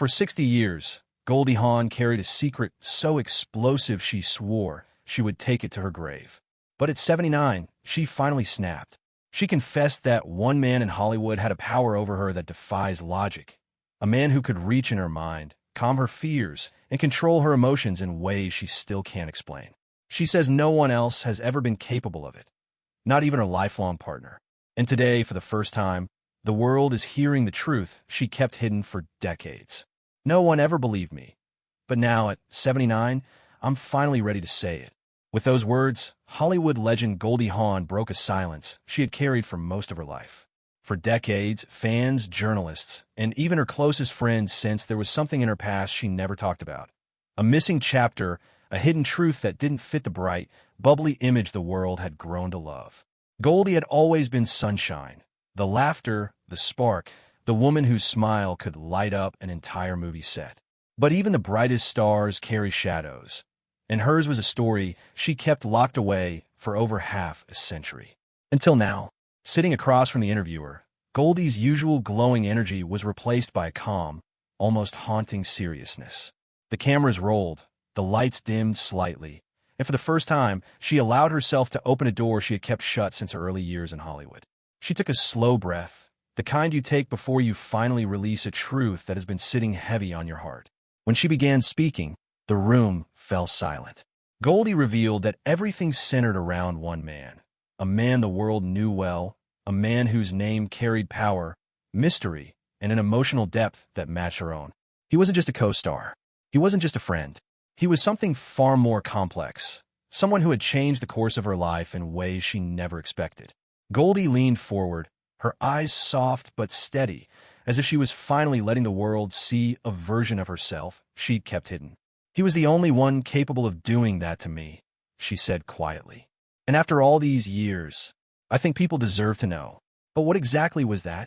For 60 years, Goldie Hawn carried a secret so explosive she swore she would take it to her grave. But at 79, she finally snapped. She confessed that one man in Hollywood had a power over her that defies logic. A man who could reach in her mind, calm her fears, and control her emotions in ways she still can't explain. She says no one else has ever been capable of it, not even her lifelong partner. And today, for the first time, the world is hearing the truth she kept hidden for decades. No one ever believed me. But now, at 79, I'm finally ready to say it. With those words, Hollywood legend Goldie Hawn broke a silence she had carried for most of her life. For decades, fans, journalists, and even her closest friends sensed there was something in her past she never talked about. A missing chapter, a hidden truth that didn't fit the bright, bubbly image the world had grown to love. Goldie had always been sunshine, the laughter, the spark, the woman whose smile could light up an entire movie set. But even the brightest stars carry shadows, and hers was a story she kept locked away for over half a century. Until now, sitting across from the interviewer, Goldie's usual glowing energy was replaced by a calm, almost haunting seriousness. The cameras rolled, the lights dimmed slightly, and for the first time, she allowed herself to open a door she had kept shut since her early years in Hollywood. She took a slow breath, the kind you take before you finally release a truth that has been sitting heavy on your heart. When she began speaking, the room fell silent. Goldie revealed that everything centered around one man, a man the world knew well, a man whose name carried power, mystery, and an emotional depth that matched her own. He wasn't just a co-star. He wasn't just a friend. He was something far more complex, someone who had changed the course of her life in ways she never expected. Goldie leaned forward, her eyes soft but steady, as if she was finally letting the world see a version of herself she'd kept hidden. He was the only one capable of doing that to me, she said quietly. And after all these years, I think people deserve to know. But what exactly was that?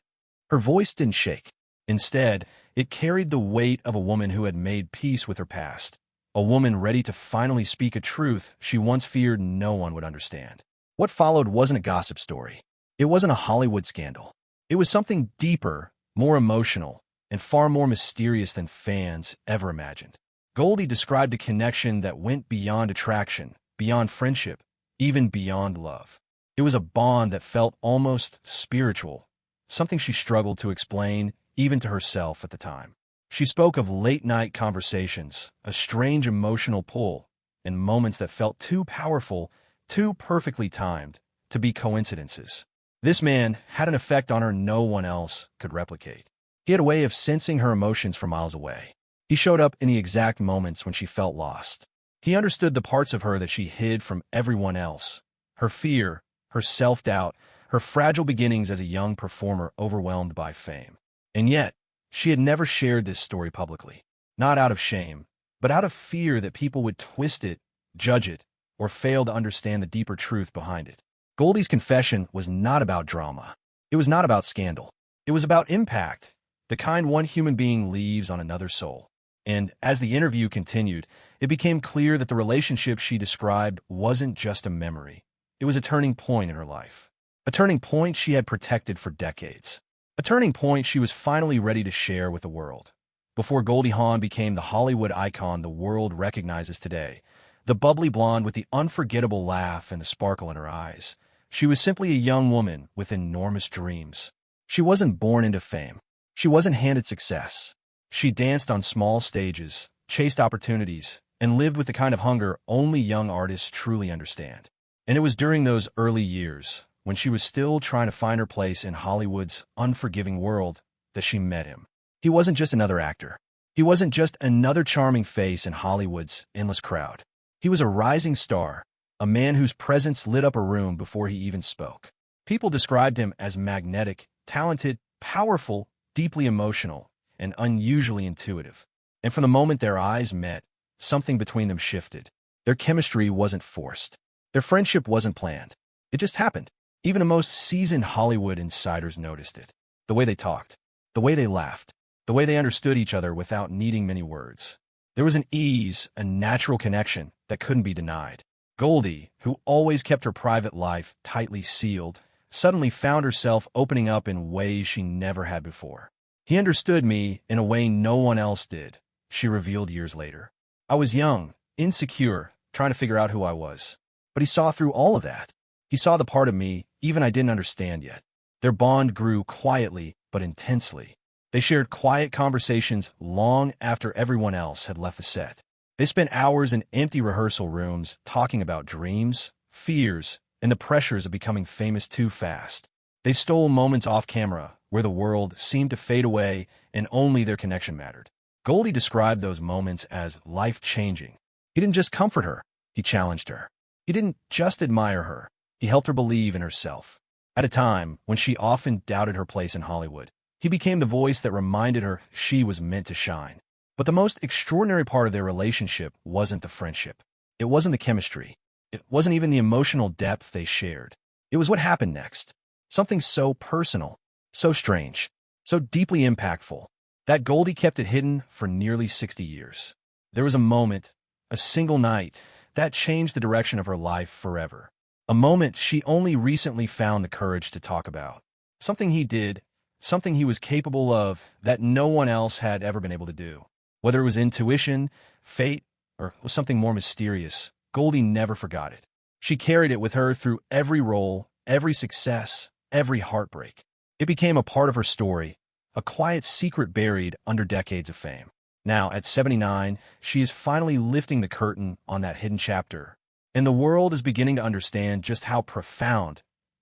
Her voice didn't shake. Instead, it carried the weight of a woman who had made peace with her past, a woman ready to finally speak a truth she once feared no one would understand. What followed wasn't a gossip story. It wasn't a Hollywood scandal. It was something deeper, more emotional, and far more mysterious than fans ever imagined. Goldie described a connection that went beyond attraction, beyond friendship, even beyond love. It was a bond that felt almost spiritual, something she struggled to explain even to herself at the time. She spoke of late-night conversations, a strange emotional pull, and moments that felt too powerful, too perfectly timed, to be coincidences. This man had an effect on her no one else could replicate. He had a way of sensing her emotions from miles away. He showed up in the exact moments when she felt lost. He understood the parts of her that she hid from everyone else, her fear, her self-doubt, her fragile beginnings as a young performer overwhelmed by fame. And yet, she had never shared this story publicly, not out of shame, but out of fear that people would twist it, judge it, or fail to understand the deeper truth behind it. Goldie's confession was not about drama. It was not about scandal. It was about impact, the kind one human being leaves on another soul. And as the interview continued, it became clear that the relationship she described wasn't just a memory. It was a turning point in her life. A turning point she had protected for decades. A turning point she was finally ready to share with the world. Before Goldie Hawn became the Hollywood icon the world recognizes today, the bubbly blonde with the unforgettable laugh and the sparkle in her eyes, she was simply a young woman with enormous dreams. She wasn't born into fame. She wasn't handed success. She danced on small stages, chased opportunities, and lived with the kind of hunger only young artists truly understand. And it was during those early years, when she was still trying to find her place in Hollywood's unforgiving world, that she met him. He wasn't just another actor. He wasn't just another charming face in Hollywood's endless crowd. He was a rising star, a man whose presence lit up a room before he even spoke. People described him as magnetic, talented, powerful, deeply emotional, and unusually intuitive. And from the moment their eyes met, something between them shifted. Their chemistry wasn't forced. Their friendship wasn't planned. It just happened. Even the most seasoned Hollywood insiders noticed it. The way they talked, the way they laughed, the way they understood each other without needing many words. There was an ease, a natural connection that couldn't be denied. Goldie, who always kept her private life tightly sealed, suddenly found herself opening up in ways she never had before. He understood me in a way no one else did, she revealed years later. I was young, insecure, trying to figure out who I was. But he saw through all of that. He saw the part of me even I didn't understand yet. Their bond grew quietly but intensely. They shared quiet conversations long after everyone else had left the set. They spent hours in empty rehearsal rooms talking about dreams, fears, and the pressures of becoming famous too fast. They stole moments off camera where the world seemed to fade away and only their connection mattered. Goldie described those moments as life-changing. He didn't just comfort her, he challenged her. He didn't just admire her, he helped her believe in herself. At a time when she often doubted her place in Hollywood, he became the voice that reminded her she was meant to shine. But the most extraordinary part of their relationship wasn't the friendship. It wasn't the chemistry. It wasn't even the emotional depth they shared. It was what happened next. Something so personal, so strange, so deeply impactful, that Goldie kept it hidden for nearly 60 years. There was a moment, a single night, that changed the direction of her life forever. A moment she only recently found the courage to talk about. Something he did, something he was capable of that no one else had ever been able to do. Whether it was intuition, fate, or was something more mysterious, Goldie never forgot it. She carried it with her through every role, every success, every heartbreak. It became a part of her story, a quiet secret buried under decades of fame. Now, at 79, she is finally lifting the curtain on that hidden chapter, and the world is beginning to understand just how profound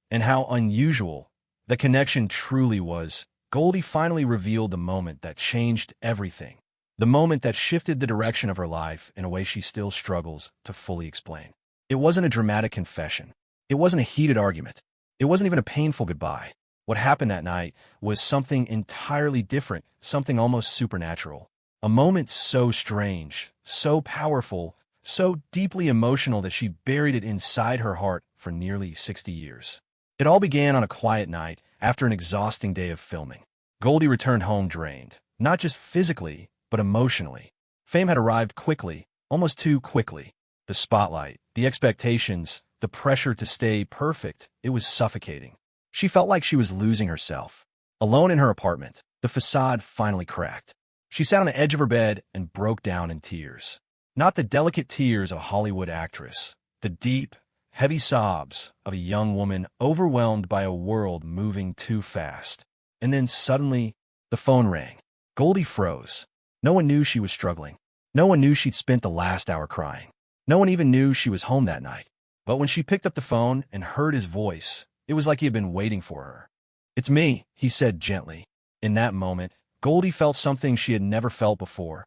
and how unusual the connection truly was. Goldie finally revealed the moment that changed everything, the moment that shifted the direction of her life in a way she still struggles to fully explain. It wasn't a dramatic confession. It wasn't a heated argument. It wasn't even a painful goodbye. What happened that night was something entirely different, something almost supernatural. A moment so strange, so powerful, so deeply emotional that she buried it inside her heart for nearly 60 years. It all began on a quiet night after an exhausting day of filming. Goldie returned home drained, not just physically, but emotionally. Fame had arrived quickly, almost too quickly. The spotlight, the expectations, the pressure to stay perfect, it was suffocating. She felt like she was losing herself. Alone in her apartment, the facade finally cracked. She sat on the edge of her bed and broke down in tears. Not the delicate tears of a Hollywood actress, the deep, heavy sobs of a young woman overwhelmed by a world moving too fast. And then suddenly, the phone rang. Goldie froze. No one knew she was struggling. No one knew she'd spent the last hour crying. No one even knew she was home that night. But when she picked up the phone and heard his voice, it was like he had been waiting for her. "It's me," he said gently. In that moment, Goldie felt something she had never felt before,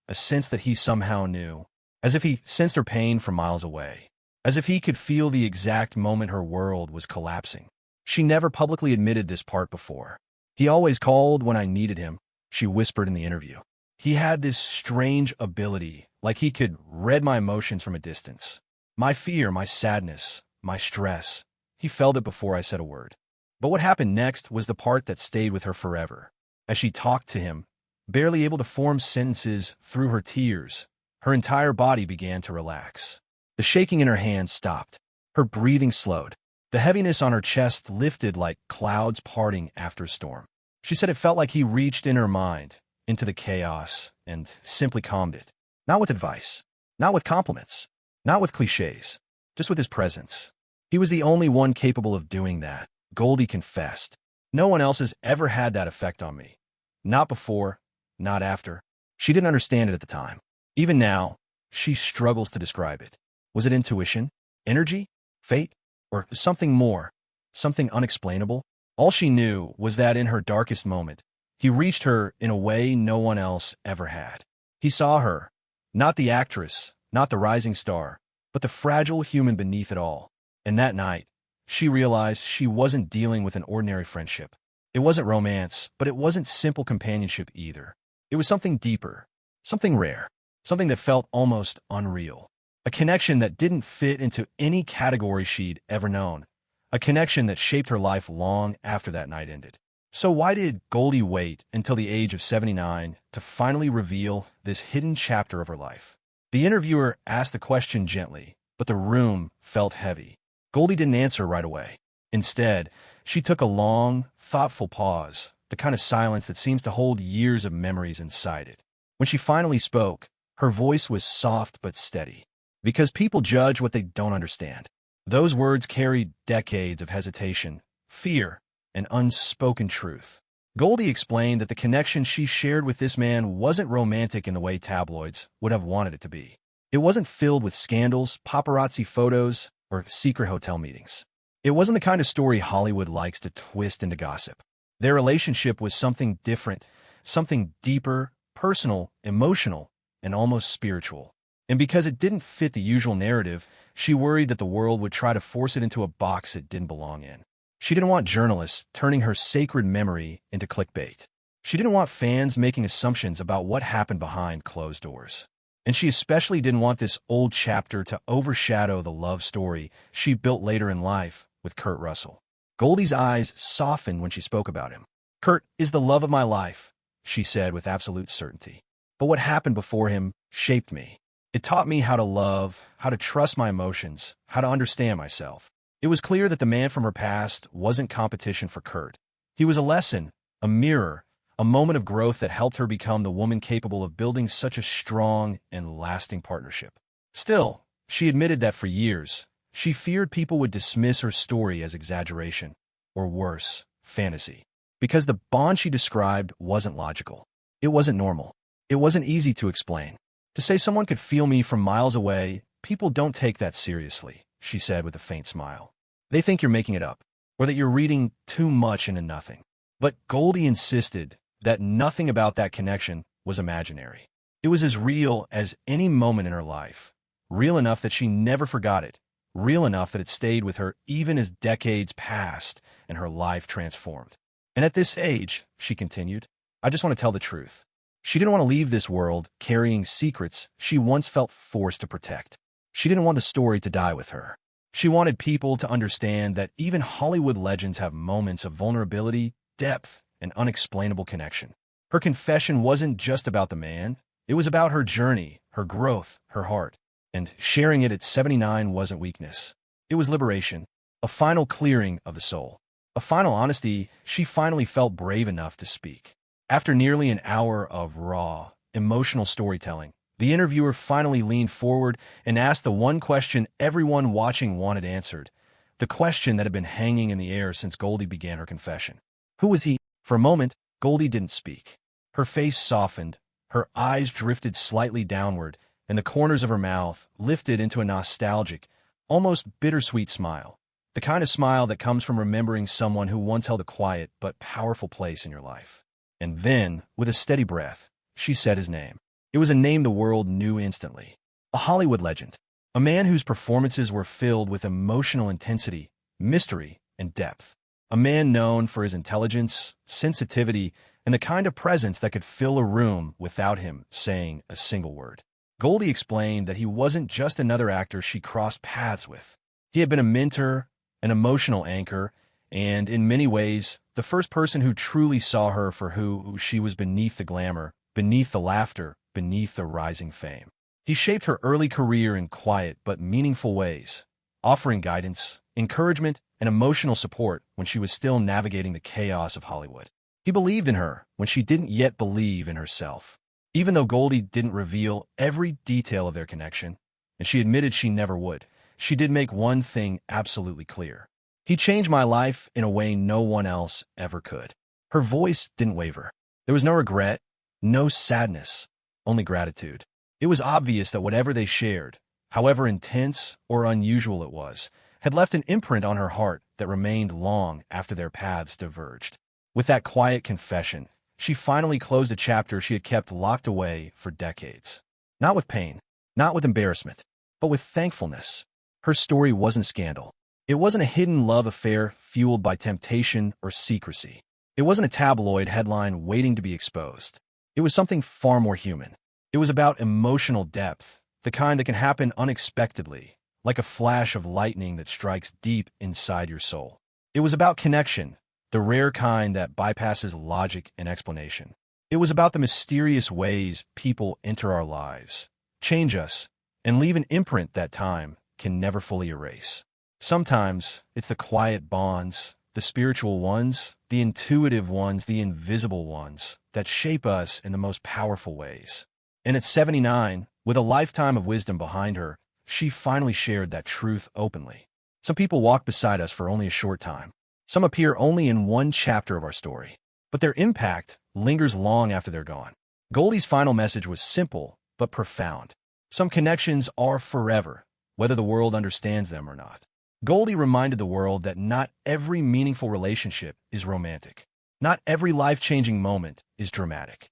a sense that he somehow knew, as if he sensed her pain from miles away, as if he could feel the exact moment her world was collapsing. She never publicly admitted this part before. "He always called when I needed him," she whispered in the interview. "He had this strange ability, like he could read my emotions from a distance. My fear, my sadness, my stress. He felt it before I said a word." But what happened next was the part that stayed with her forever. As she talked to him, barely able to form sentences through her tears, her entire body began to relax. The shaking in her hands stopped. Her breathing slowed. The heaviness on her chest lifted like clouds parting after a storm. She said it felt like he reached in her mind, into the chaos, and simply calmed it. Not with advice, not with compliments, not with cliches, just with his presence. He was the only one capable of doing that, Goldie confessed. "No one else has ever had that effect on me. Not before, not after." She didn't understand it at the time. Even now, she struggles to describe it. Was it intuition, energy, fate, or something more, something unexplainable? All she knew was that in her darkest moment, he reached her in a way no one else ever had. He saw her, not the actress, not the rising star, but the fragile human beneath it all. And that night, she realized she wasn't dealing with an ordinary friendship. It wasn't romance, but it wasn't simple companionship either. It was something deeper, something rare, something that felt almost unreal. A connection that didn't fit into any category she'd ever known. A connection that shaped her life long after that night ended. So why did Goldie wait until the age of 79 to finally reveal this hidden chapter of her life? The interviewer asked the question gently, but the room felt heavy. Goldie didn't answer right away. Instead, she took a long, thoughtful pause, the kind of silence that seems to hold years of memories inside it. When she finally spoke, her voice was soft but steady. Because people judge what they don't understand. Those words carried decades of hesitation, fear, and unspoken truth. Goldie explained that the connection she shared with this man wasn't romantic in the way tabloids would have wanted it to be. It wasn't filled with scandals, paparazzi photos, or secret hotel meetings. It wasn't the kind of story Hollywood likes to twist into gossip. Their relationship was something different, something deeper, personal, emotional, and almost spiritual. And because it didn't fit the usual narrative, she worried that the world would try to force it into a box it didn't belong in. She didn't want journalists turning her sacred memory into clickbait. She didn't want fans making assumptions about what happened behind closed doors. And she especially didn't want this old chapter to overshadow the love story she built later in life with Kurt Russell. Goldie's eyes softened when she spoke about him. "Kurt is the love of my life," she said with absolute certainty. "But what happened before him shaped me. It taught me how to love, how to trust my emotions, how to understand myself." It was clear that the man from her past wasn't competition for Kurt. He was a lesson, a mirror, a moment of growth that helped her become the woman capable of building such a strong and lasting partnership. Still, she admitted that for years, she feared people would dismiss her story as exaggeration, or worse, fantasy. Because the bond she described wasn't logical. It wasn't normal. It wasn't easy to explain. To say someone could feel me from miles away, people don't take that seriously, she said with a faint smile. They think you're making it up, or that you're reading too much into nothing. But Goldie insisted that nothing about that connection was imaginary. It was as real as any moment in her life, real enough that she never forgot it, real enough that it stayed with her even as decades passed and her life transformed. "And at this age," she continued, "I just want to tell the truth." She didn't want to leave this world carrying secrets she once felt forced to protect. She didn't want the story to die with her. She wanted people to understand that even Hollywood legends have moments of vulnerability, depth, and unexplainable connection. Her confession wasn't just about the man. It was about her journey, her growth, her heart. And sharing it at 79 wasn't weakness. It was liberation, a final clearing of the soul, a final honesty. She finally felt brave enough to speak. After nearly an hour of raw, emotional storytelling, the interviewer finally leaned forward and asked the one question everyone watching wanted answered, the question that had been hanging in the air since Goldie began her confession. Who was he? For a moment, Goldie didn't speak. Her face softened, her eyes drifted slightly downward, and the corners of her mouth lifted into a nostalgic, almost bittersweet smile. The kind of smile that comes from remembering someone who once held a quiet but powerful place in your life. And then, with a steady breath, she said his name. It was a name the world knew instantly. A Hollywood legend. A man whose performances were filled with emotional intensity, mystery, and depth. A man known for his intelligence, sensitivity, and the kind of presence that could fill a room without him saying a single word. Goldie explained that he wasn't just another actor she crossed paths with. He had been a mentor, an emotional anchor, and, in many ways, the first person who truly saw her for who she was beneath the glamour, beneath the laughter, beneath the rising fame. He shaped her early career in quiet but meaningful ways, offering guidance, encouragement, and emotional support when she was still navigating the chaos of Hollywood. He believed in her when she didn't yet believe in herself. Even though Goldie didn't reveal every detail of their connection, and she admitted she never would, she did make one thing absolutely clear. He changed my life in a way no one else ever could. Her voice didn't waver. There was no regret, no sadness, only gratitude. It was obvious that whatever they shared, however intense or unusual it was, had left an imprint on her heart that remained long after their paths diverged. With that quiet confession, she finally closed a chapter she had kept locked away for decades. Not with pain, not with embarrassment, but with thankfulness. Her story wasn't scandal. It wasn't a hidden love affair fueled by temptation or secrecy. It wasn't a tabloid headline waiting to be exposed. It was something far more human. It was about emotional depth, the kind that can happen unexpectedly, like a flash of lightning that strikes deep inside your soul. It was about connection, the rare kind that bypasses logic and explanation. It was about the mysterious ways people enter our lives, change us, and leave an imprint that time can never fully erase. Sometimes it's the quiet bonds, the spiritual ones, the intuitive ones, the invisible ones that shape us in the most powerful ways. And at 79, with a lifetime of wisdom behind her, she finally shared that truth openly. Some people walk beside us for only a short time. Some appear only in one chapter of our story, but their impact lingers long after they're gone. Goldie's final message was simple but profound. Some connections are forever, whether the world understands them or not. Goldie reminded the world that not every meaningful relationship is romantic. Not every life-changing moment is dramatic.